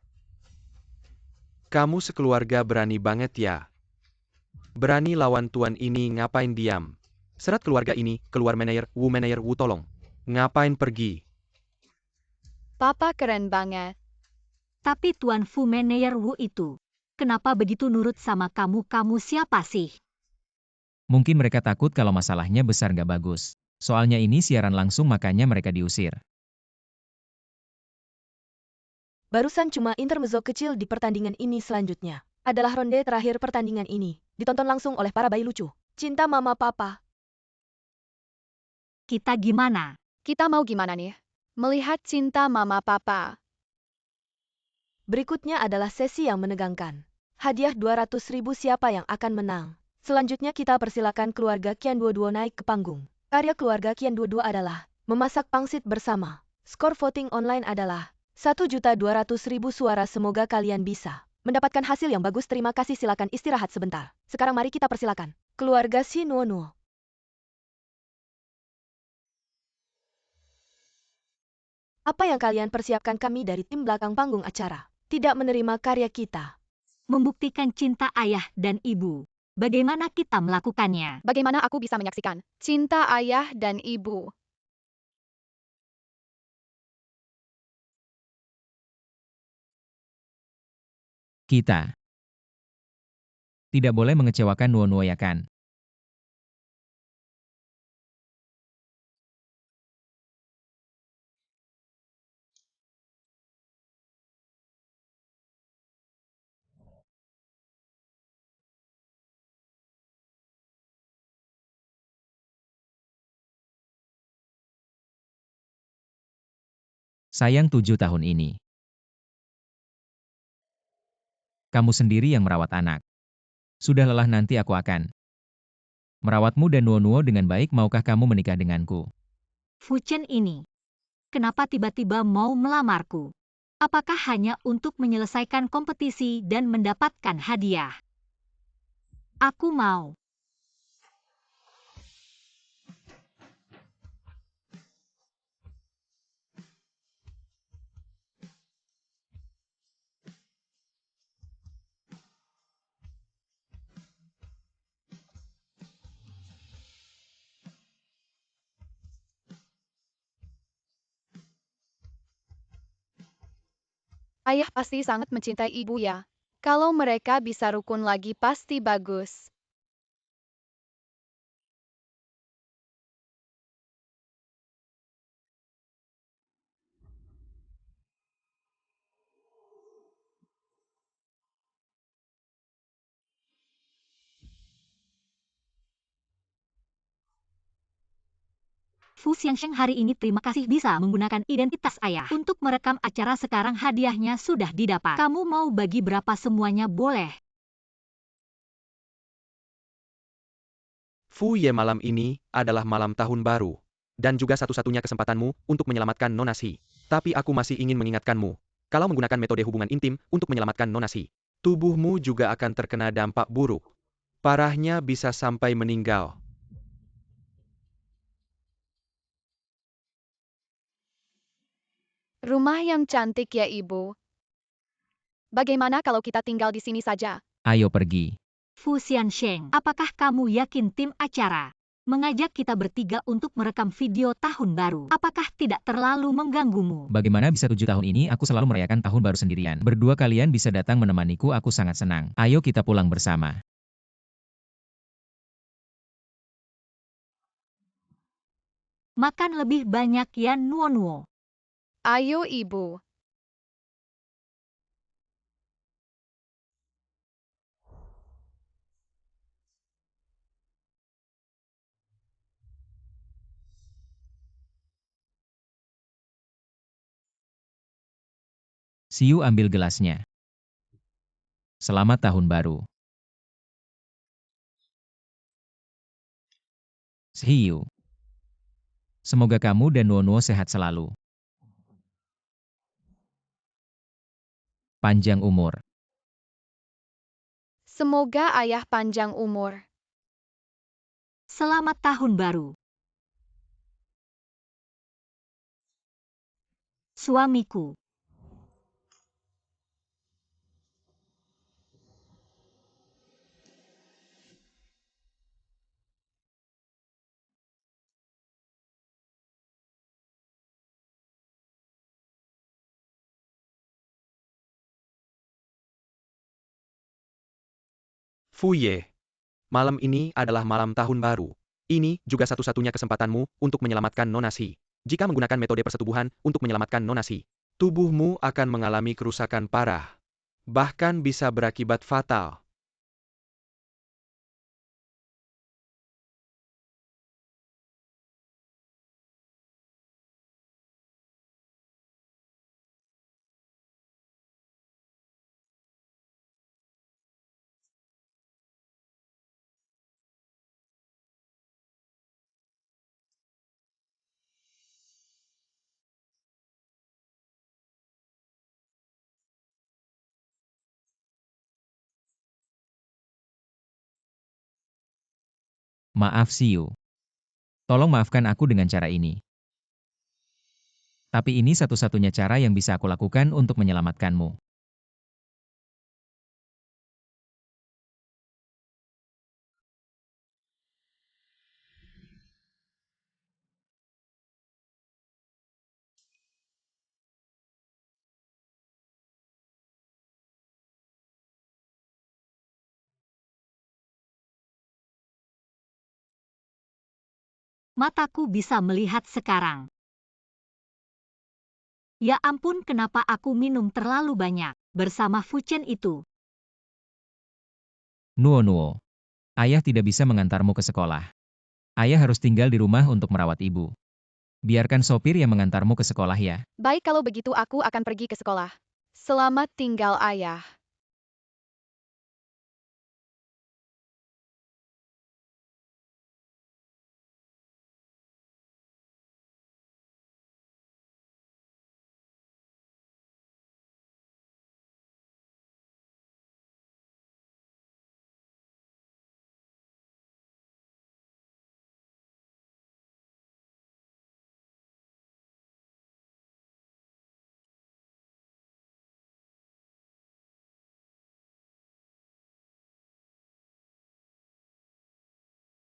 Kamu sekeluarga berani banget ya. Berani lawan tuan ini, ngapain diam? Serat keluarga ini, keluar Manajer Wu tolong. Ngapain pergi? Papa keren banget. Tapi Tuan Fu Manajer Wu itu, kenapa begitu nurut sama kamu? Kamu siapa sih? Mungkin mereka takut kalau masalahnya besar nggak bagus. Soalnya ini siaran langsung, makanya mereka diusir. Barusan cuma intermezzo kecil di pertandingan ini. Selanjutnya adalah ronde terakhir pertandingan ini. Ditonton langsung oleh para bayi lucu. Cinta mama papa. Kita gimana? Kita mau gimana nih? Melihat cinta mama papa. Berikutnya adalah sesi yang menegangkan. Hadiah 200.000, siapa yang akan menang? Selanjutnya kita persilakan keluarga Qian Duo naik ke panggung. Karya keluarga Qian Duo adalah memasak pangsit bersama. Skor voting online adalah 1.200.000 suara. Semoga kalian bisa mendapatkan hasil yang bagus. Terima kasih, silakan istirahat sebentar. Sekarang mari kita persilakan keluarga si Nuo. Apa yang kalian persiapkan? Kami dari tim belakang panggung acara tidak menerima karya kita. Membuktikan cinta ayah dan ibu. Bagaimana kita melakukannya? Bagaimana aku bisa menyaksikan cinta ayah dan ibu? Kita tidak boleh mengecewakan Nuo ya kan? Sayang, 7 tahun ini. Kamu sendiri yang merawat anak. Sudah lelah, nanti aku akan merawatmu dan Nuo dengan baik. Maukah kamu menikah denganku? Fu Chen ini, kenapa tiba-tiba mau melamarku? Apakah hanya untuk menyelesaikan kompetisi dan mendapatkan hadiah? Aku mau. Ayah pasti sangat mencintai ibu ya. Kalau mereka bisa rukun lagi pasti bagus. Fu Xiangsheng hari ini terima kasih bisa menggunakan identitas ayah untuk merekam acara. Sekarang hadiahnya sudah didapat. Kamu mau bagi berapa? Semuanya boleh. Fu Ye, malam ini adalah malam tahun baru. Dan juga satu-satunya kesempatanmu untuk menyelamatkan Nonasi. Tapi aku masih ingin mengingatkanmu. Kalau menggunakan metode hubungan intim untuk menyelamatkan Nonasi, tubuhmu juga akan terkena dampak buruk. Parahnya bisa sampai meninggal. Rumah yang cantik ya ibu. Bagaimana kalau kita tinggal di sini saja? Ayo pergi. Fu Xiansheng, apakah kamu yakin tim acara Mengajak kita bertiga untuk merekam video tahun baru. Apakah tidak terlalu mengganggumu? Bagaimana bisa 7 tahun ini aku selalu merayakan tahun baru sendirian. Berdua kalian bisa datang menemaniku, aku sangat senang. Ayo kita pulang bersama. Makan lebih banyak ya Nuo-Nuo. Ayo ibu. Siu ambil gelasnya. Selamat tahun baru. Siu. Semoga kamu dan Nuo-Nuo sehat selalu. Panjang umur. Semoga ayah panjang umur. Selamat tahun baru. Suamiku. Fuye. Malam ini adalah malam tahun baru. Ini juga satu-satunya kesempatanmu untuk menyelamatkan Nonasi. Jika menggunakan metode persetubuhan untuk menyelamatkan Nonasi, tubuhmu akan mengalami kerusakan parah. Bahkan bisa berakibat fatal. Maaf Siu. Tolong maafkan aku dengan cara ini. Tapi ini satu-satunya cara yang bisa aku lakukan untuk menyelamatkanmu. Mataku bisa melihat sekarang. Ya ampun, kenapa aku minum terlalu banyak bersama Fuchen itu? Nuo-Nuo. Ayah tidak bisa mengantarmu ke sekolah. Ayah harus tinggal di rumah untuk merawat ibu. Biarkan sopir yang mengantarmu ke sekolah ya. Baik, kalau begitu aku akan pergi ke sekolah. Selamat tinggal ayah.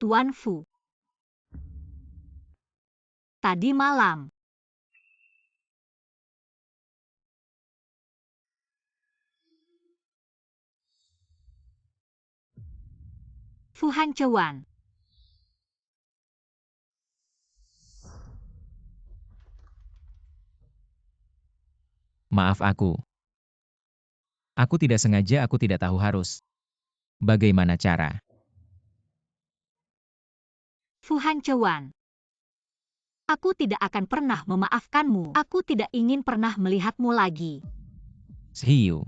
Tuan Fu. Tadi malam. Fu Hancuan. Maaf aku. Aku tidak sengaja, aku tidak tahu harus. Bagaimana cara? Fu Hancuan. Aku tidak akan pernah memaafkanmu. Aku tidak ingin pernah melihatmu lagi. Siu.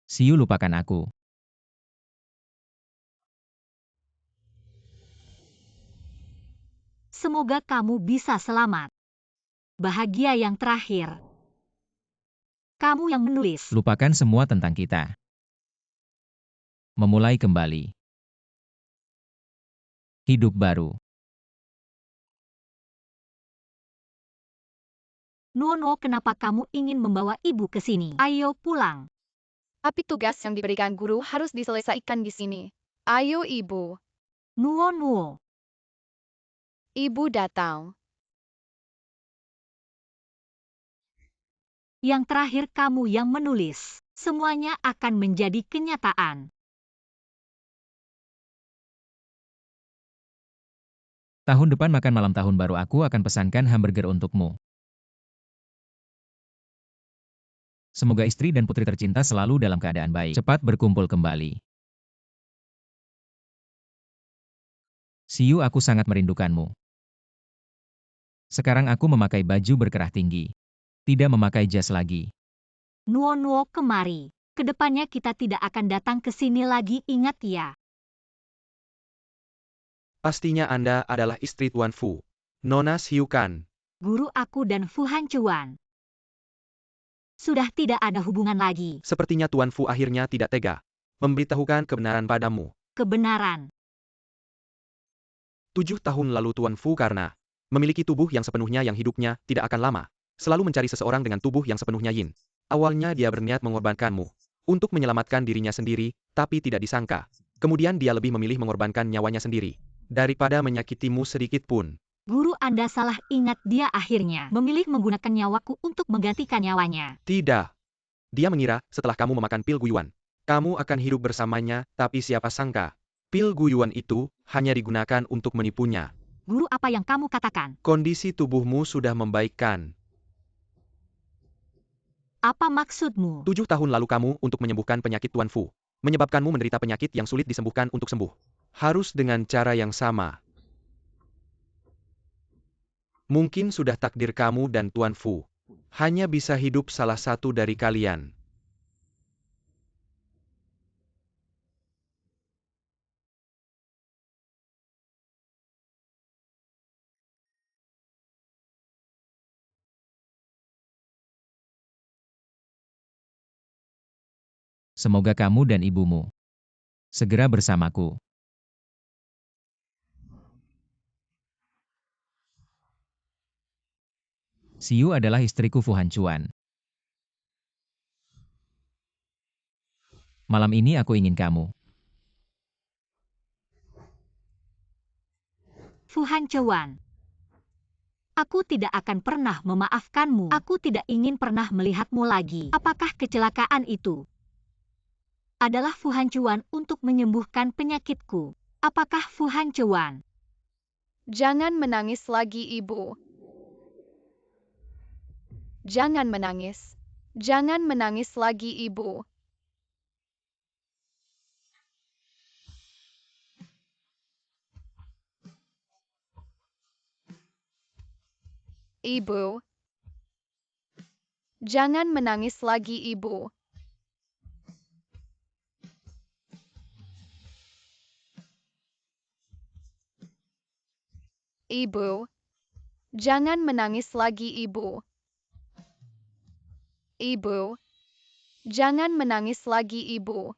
Siu, lupakan aku. Semoga kamu bisa selamat. Bahagia yang terakhir. Kamu yang menulis. Lupakan semua tentang kita. Memulai kembali. Hidup baru. Nuo, kenapa kamu ingin membawa ibu ke sini? Ayo pulang. Tapi tugas yang diberikan guru harus diselesaikan di sini. Ayo ibu. Nuo. Ibu datang. Yang terakhir kamu yang menulis. Semuanya akan menjadi kenyataan. Tahun depan makan malam tahun baru aku akan pesankan hamburger untukmu. Semoga istri dan putri tercinta selalu dalam keadaan baik. Cepat berkumpul kembali. Siu, aku sangat merindukanmu. Sekarang aku memakai baju berkerah tinggi. Tidak memakai jas lagi. Nuo, kemari. Kedepannya kita tidak akan datang ke sini lagi, ingat ya. Pastinya Anda adalah istri Tuan Fu. Nona Siu kan? Guru aku dan Fu Hancuan. Sudah tidak ada hubungan lagi. Sepertinya Tuan Fu akhirnya tidak tega memberitahukan kebenaran padamu. Kebenaran. 7 tahun lalu Tuan Fu karena memiliki tubuh yang sepenuhnya yang hidupnya tidak akan lama, selalu mencari seseorang dengan tubuh yang sepenuhnya yin. Awalnya dia berniat mengorbankanmu untuk menyelamatkan dirinya sendiri, tapi tidak disangka. Kemudian dia lebih memilih mengorbankan nyawanya sendiri daripada menyakitimu sedikit pun. Guru Anda salah, ingat dia akhirnya memilih menggunakan nyawaku untuk menggantikan nyawanya. Tidak. Dia mengira setelah kamu memakan pil guyuan, kamu akan hidup bersamanya, tapi siapa sangka pil guyuan itu hanya digunakan untuk menipunya. Guru, apa yang kamu katakan? Kondisi tubuhmu sudah membaikkan. Apa maksudmu? 7 tahun lalu kamu untuk menyembuhkan penyakit Tuan Fu, menyebabkanmu menderita penyakit yang sulit disembuhkan untuk sembuh. Harus dengan cara yang sama. Mungkin sudah takdir kamu dan Tuan Fu. Hanya bisa hidup salah satu dari kalian. Semoga kamu dan ibumu segera bersamaku. Siu adalah istriku Fu Hancuan. Malam ini aku ingin kamu. Fu Hancuan. Aku tidak akan pernah memaafkanmu. Aku tidak ingin pernah melihatmu lagi. Apakah kecelakaan itu adalah Fu Hancuan untuk menyembuhkan penyakitku? Apakah Fu Hancuan? Jangan menangis lagi ibu. Jangan menangis. Jangan menangis lagi ibu. Ibu. Jangan menangis lagi ibu. Ibu. Jangan menangis lagi ibu. Ibu. Jangan menangis lagi ibu.